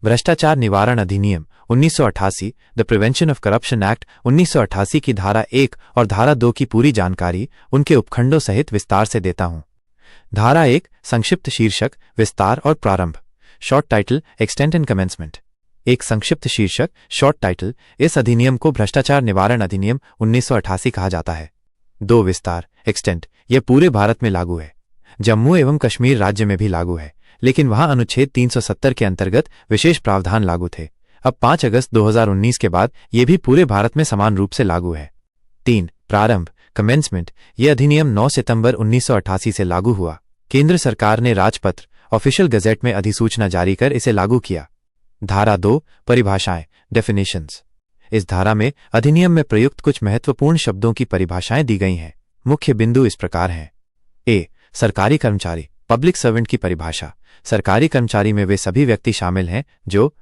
भ्रष्टाचार निवारण अधिनियम 1988, the prevention of corruption act 1988 की धारा 1 और धारा 2 की पूरी जानकारी उनके उपखंडों सहित विस्तार से देता हूं। धारा 1, संक्षिप्त शीर्षक, विस्तार और प्रारंभ। Short title, extent and commencement. एक संक्षिप्त शीर्षक, शॉर्ट टाइटल, इस अधिनियम को भ्रष्टाचार निवारण अधिनियम 1988 कहा जाता है। 2, विस्तार, एक्सटेंट, यह पूरे भारत में लागू है। जम्मू एवं कश्मीर राज्य में भी लागू है, लेकिन वहां अनुच्छेद 370 के अंतर्गत विशेष प्रावधान लागू थे। अब 5 अगस्त 2019 के बाद यह भी पूरे भारत में समान रूप से लागू है। 3, प्रारंभ, कमेंसमेंट, यह अधिनियम 9 सितंबर 1988 से लागू हुआ। केंद्र सरकार ने राजपत्र, ऑफिशियल गजेट में अधिसूचना जारी कर इसे लागू किया। धारा 2, परिभाषाएं, डेफिनेशंस। इस धारा में अधिनियम में प्रयुक्त कुछ महत्वपूर्ण शब्दों की परिभाषाएं दी गई हैं। मुख्य बिंदु इस प्रकार हैं। ए, सरकारी कर्मचारी, पब्लिक सर्वेंट की परिभाषा। सरकारी कर्मचारी में वे सभी व्यक्ति शामिल हैं जो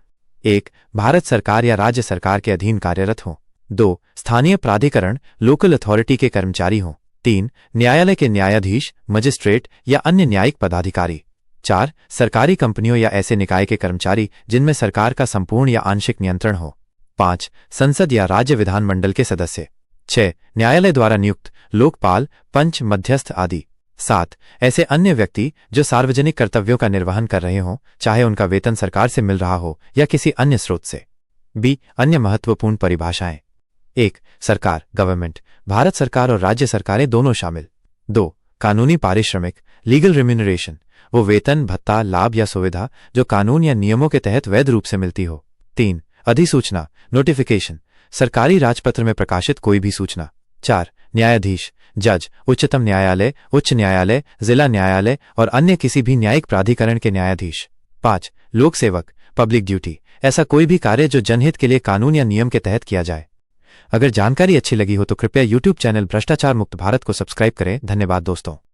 1, भारत सरकार या राज्य सरकार के अधीन कार्यरत हों। 2, स्थानीय प्राधिकरण, लोकल अथॉरिटी के कर्मचारी हों। 3, न्यायालय के न्यायाधीश, मजिस्ट्रेट या अन्य न्यायिक पदाधिकारी। 4, सरकारी कंपनियों या ऐसे निकाय के कर्मचारी जिनमें सरकार का संपूर्ण या आंशिक नियंत्रण हो। 5, संसद या राज्य विधानमंडल के सदस्य। 6, न्यायालय द्वारा नियुक्त लोकपाल, पंच, मध्यस्थ आदि। 7, ऐसे अन्य व्यक्ति जो सार्वजनिक कर्तव्यों का निर्वहन कर रहे हों, चाहे उनका वेतन सरकार से मिल रहा हो या किसी अन्य स्रोत से। बी, अन्य महत्वपूर्ण परिभाषाएं। 1, सरकार, गवर्नमेंट, भारत सरकार और राज्य सरकारें दोनों शामिल। 2, कानूनी पारिश्रमिक, लीगल रिम्यूनरेशन, वो वेतन, भत्ता, लाभ या सुविधा जो कानून या नियमों के तहत वैध रूप से मिलती हो। 3, अधिसूचना, नोटिफिकेशन, सरकारी राजपत्र में प्रकाशित कोई भी सूचना। 4, न्यायाधीश, जज, उच्चतम न्यायालय, उच्च न्यायालय, जिला न्यायालय और अन्य किसी भी न्यायिक प्राधिकरण के न्यायाधीश। 5, लोक सेवक, पब्लिक ड्यूटी, ऐसा कोई भी कार्य जो जनहित के लिए कानून या नियम के तहत किया जाए। अगर जानकारी अच्छी लगी हो तो कृपया YouTube चैनल भ्रष्टाचार मुक्त भारत को सब्सक्राइब करें। धन्यवाद दोस्तों।